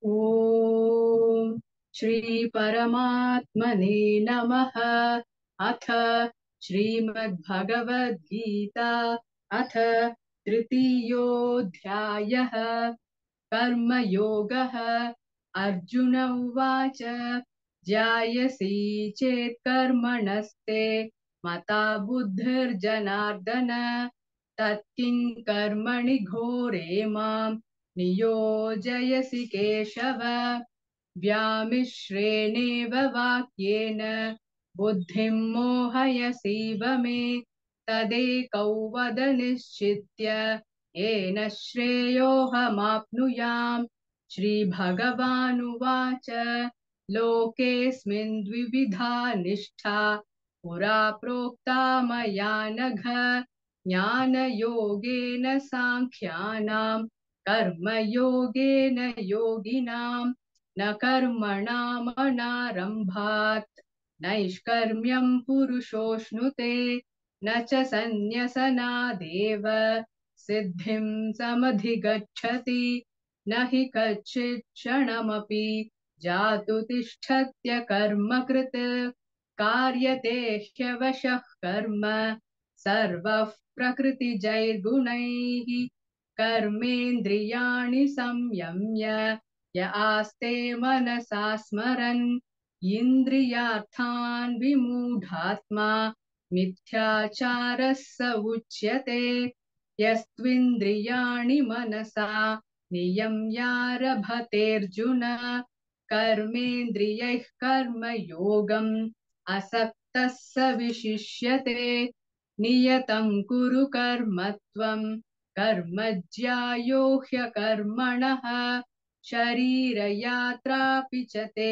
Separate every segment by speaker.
Speaker 1: ॐ श्री परमात्मने नमः। अथ श्रीमद्भगवद्गीता अथ तृतीयोऽध्यायः कर्मयोगः। अर्जुन उवाच ज्यायसि चेत् कर्मणस्ते मता बुद्धिर्जनार्दन तत्किं कर्मणि घोरे माम् नियोजयसि केशव। व्यामिश्रेणेव वाक्येन बुद्धिं मोहयसीव मे तदेकौ वद निश्चित्य येन श्रेयोऽहमाप्नुयाम्। श्रीभगवानुवाच लोकेऽस्मिन् द्विविधा निष्ठा पुरा प्रोक्ता मया नघ ज्ञानयोगेन साङ्ख्यानाम् कर्मयोगेन योगिनाम् न कर्मणामनारम्भात् नैष्कर्म्यम् पुरुषोऽश्नुते न च सन्न्यसनादेव सिद्धिं समधिगच्छति न हि कच्चित् क्षणमपि जातु तिष्ठत्य कर्मकृत् कार्यते ह्यवशः कर्म सर्वः प्रकृतिजैर्गुणैः कर्मेन्द्रियाणि संयम्य य आस्ते मनसा स्मरन् इन्द्रियार्थान् विमूढात्मा मिथ्याचारः स उच्यते। यस्त्विन्द्रियाणि मनसा नियम्यारभतेऽर्जुन कर्मेन्द्रियैः कर्मयोगम् असक्तः स विशिष्यते। नियतं कुरु कर्म त्वं कर्म ज्यायो ह्यकर्मणः शरीरयात्रापि च ते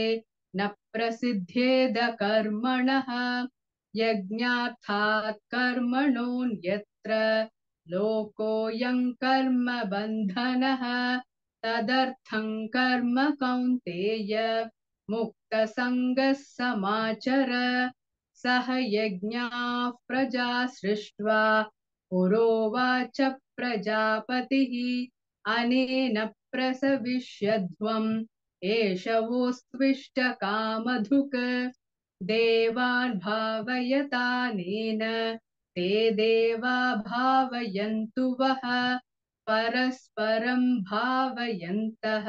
Speaker 1: न प्रसिद्ध्येद कर्मणः यज्ञार्थात् कर्मणोऽन्यत्र लोकोऽयं कर्म बन्धनः तदर्थं कर्म कौन्तेय मुक्तसङ्गः समाचर। सह यज्ञाः प्रजा सृष्ट्वा पुरोवाच प्रजापतिः अनेन प्रसविष्यध्वम् एष वोस्त्विष्टकामधुक् देवान् भावयतानेन ते देवा भावयन्तु वः परस्परं भावयन्तः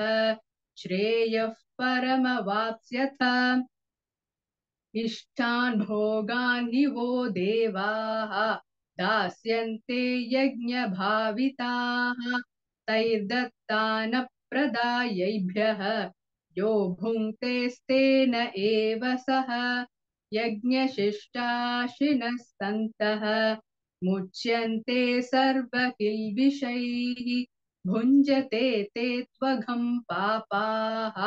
Speaker 1: श्रेयः परमवाप्स्यथ। इष्टान् भोगान् हि वो देवाः दास्यन्ते यज्ञभाविताः तैर्दत्तानप्रदायैभ्यः यो भुङ्क्तेस्तेन एव सः यज्ञशिष्टाशिनः सन्तः मुच्यन्ते सर्वकिल्बिषैः भुञ्जते ते त्वघं पापाः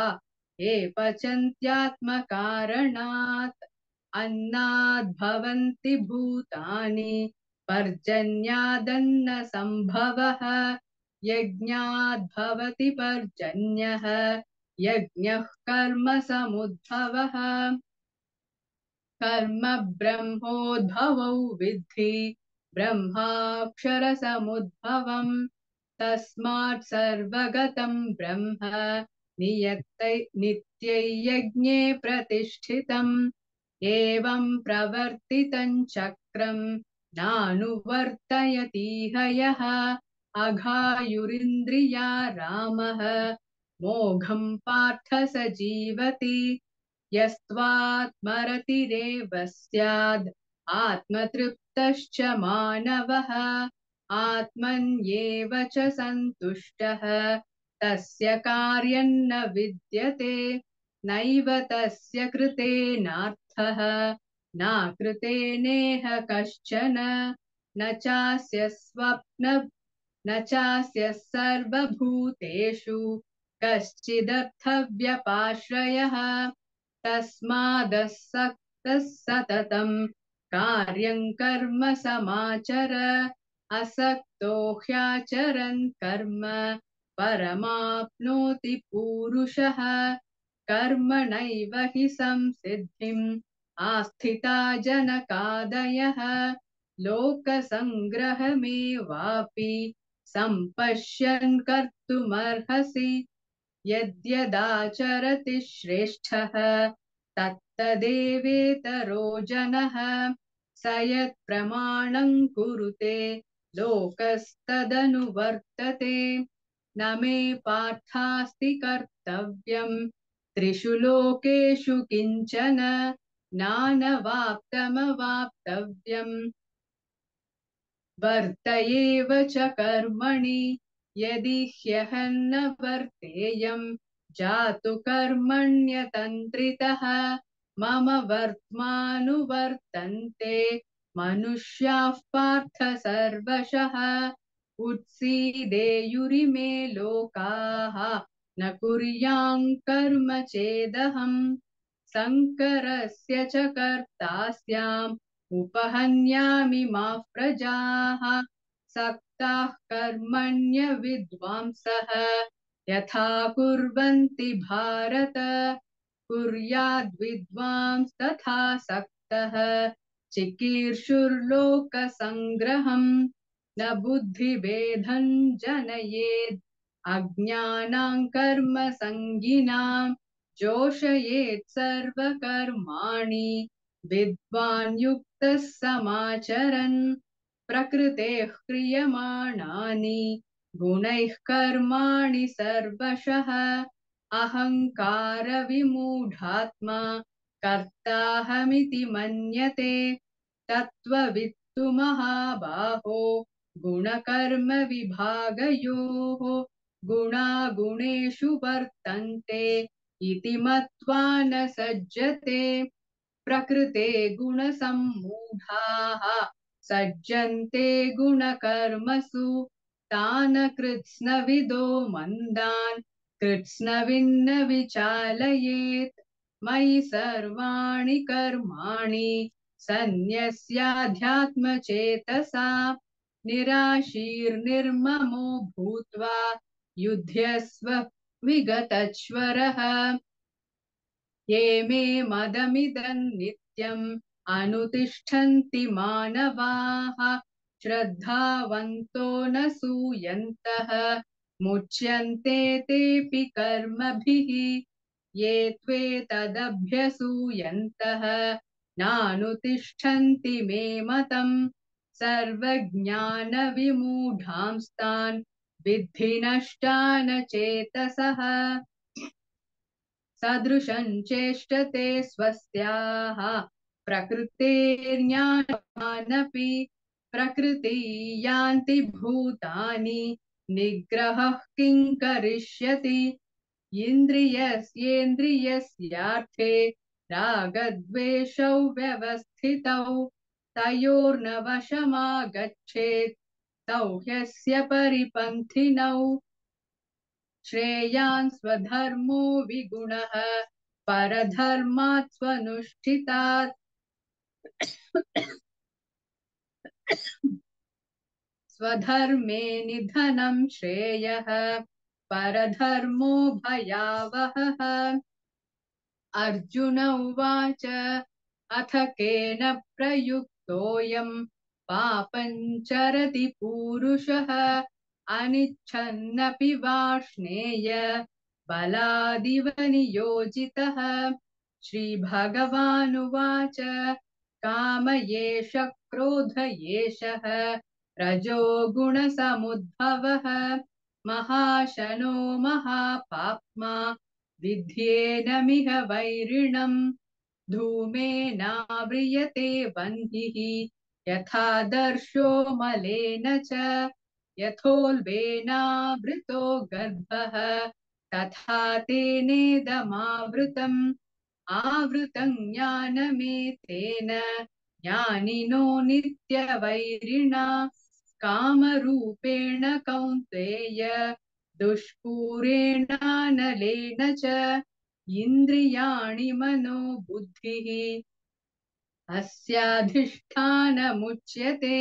Speaker 1: ये पचन्त्यात्मकारणात् अन्नाद्भवन्ति भूतानि पर्जन्यादन्नसम्भवः यज्ञाद्भवति पर्जन्यः यज्ञः कर्म समुद्भवः कर्म ब्रह्मोद्भवौ विद्धि ब्रह्माक्षरसमुद्भवम् तस्मात् सर्वगतं ब्रह्म नित्यै यज्ञे प्रतिष्ठितम् एवं प्रवर्तितं चक्रं नानुवर्तयतीह यः अघायुरिन्द्रिया रामः मोघं पार्थ स जीवति यस्त्वात्मरतिरेव स्याद् आत्मतृप्तश्च मानवः आत्मन्येव च सन्तुष्टः तस्य कार्यं न विद्यते नैव तस्य कृतेनार्थः नाकृतेनेह कश्चन न चास्य न चास्य सर्वभूतेषु कश्चिदर्थव्यपाश्रयः तस्मादसक्तः सततं कार्यं कर्म समाचर असक्तो ह्याचरन् कर्म परमाप्नोति पूरुषः कर्मणैव हि संसिद्धिम् आस्थिता जनकादयः लोकसङ्ग्रहमेवापि सम्पश्यन् कर्तुमर्हसि यद्यदाचरति श्रेष्ठः तत्तदेवेतरो जनः स यत्प्रमाणं कुरुते लोकस्तदनुवर्तते न मे पार्थास्ति कर्तव्यम् त्रिषु लोकेषु किञ्चन नानवाप्तमवाप्तव्यम् वर्त एव च कर्मणि यदि ह्यहं न वर्तेयम् जातु कर्मण्यतन्त्रितः मम वर्त्मानुवर्तन्ते मनुष्याः पार्थ सर्वशः उत्सीदेयुरिमे लोकाः न कुर्याम् कर्म चेदहम् शङ्करस्य च कर्ता स्याम् उपहन्यामि मा प्रजाः सक्ताः कर्मण्य विद्वांसः यथा कुर्वन्ति भारत कुर्याद्विद्वांस तथा सक्तः चिकीर्षुर्लोकसङ्ग्रहम् न बुद्धिभेदम् जनयेत् अज्ञानाम् कर्म सङ्गिनाम् जोषयेत् सर्वकर्माणि विद्वान् युक्तः समाचरन् प्रकृतेः क्रियमाणानि गुणैः कर्माणि सर्वशः अहङ्कारविमूढात्मा कर्ताहमिति मन्यते तत्त्ववित्तु महाबाहो गुणकर्मविभागयोः गुणागुणेषु वर्तन्ते इति मत्वा न सज्जते प्रकृते गुणसम्मूढाः सज्जन्ते गुणकर्मसु तान् कृत्स्नविदो मन्दान् कृत्स्नविन्न विचालयेत् मयि सर्वाणि कर्माणि सन्न्यस्याध्यात्मचेतसा निराशीर्निर्ममो भूत्वा युध्यस्व विगतज्वरः ये मे मदमिदम् नित्यम् अनुतिष्ठन्ति मानवाः श्रद्धावन्तो न सूयन्तः मुच्यन्ते तेऽपि कर्मभिः ये त्वेतदभ्यसूयन्तः नानुतिष्ठन्ति मे मतम् सर्वज्ञानविमूढांस्तान् विद्धि नष्टान चेतसः सदृशं चेष्टते स्वस्याः प्रकृतेर्ज्ञानवानपि प्रकृति यान्ति भूतानि निग्रहः किं करिष्यति इन्द्रियस्येन्द्रियस्यार्थे रागद्वेषौ व्यवस्थितौ तयोर्न वशमागच्छेत् तौ ह्यस्य परिपन्थिनौ श्रेयान् स्वधर्मो विगुणः परधर्मात् स्वनुष्ठितात् स्वधर्मे निधनं श्रेयः परधर्मो भयावहः अर्जुन उवाच अथ केन प्रयुक्तोऽयम् पापं चरति पूरुषः अनिच्छन्नपि वार्ष्णेय बलादिव नियोजितः श्रीभगवानुवाच काम एष क्रोध एषः रजोगुणसमुद्भवः महाशनो महापाप्मा विध्येनमिह वैरिणम् धूमेनाव्रियते वह्निः यथादर्शो मलेन च यथोल्बेनावृतो गर्भः तथा तेनेदमावृतम् आवृतम् ज्ञानमेतेन ज्ञानिनो नित्यवैरिणा कामरूपेण कौन्तेय दुष्पूरेणानलेन च इन्द्रियाणि मनो बुद्धिः अस्याधिष्ठानमुच्यते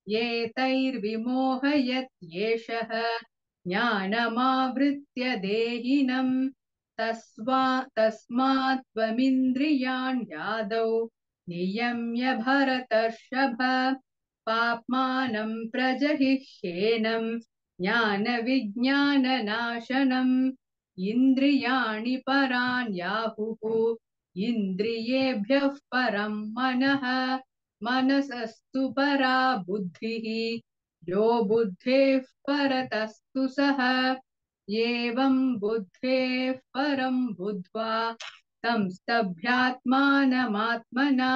Speaker 1: एतैर्विमोहयत्येषः ज्ञानमावृत्य देहिनम् तस्मात् त्वमिन्द्रियाण्यादौ नियम्य भरतर्षभ पाप्मानं प्रजहिह्येनं ज्ञानविज्ञाननाशनम् इन्द्रियाणि पराण्याहुः इन्द्रियेभ्यः परं मनः मनसस्तु परा बुद्धिः यो बुद्धेः परतस्तु सः एवं बुद्धेः परं बुद्ध्वा संस्तभ्यात्मानमात्मना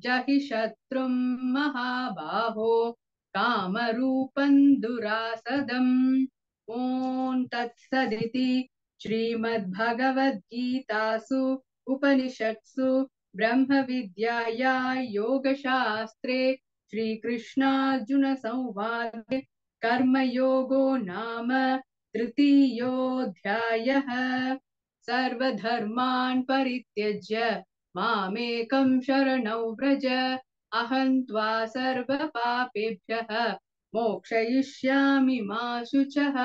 Speaker 1: जहि शत्रुं महाबाहो कामरूपं दुरासदम् ॐ तत्सदिति श्रीमद्भगवद्गीतासु उपनिषत्सु ब्रह्मविद्याया योगशास्त्रे श्रीकृष्णार्जुनसंवादे कर्मयोगो नाम तृतीयोऽध्यायः सर्वधर्मान् परित्यज्य मामेकं शरणौ व्रज अहं त्वा सर्वपापेभ्यः मोक्षयिष्यामि मा शुचः।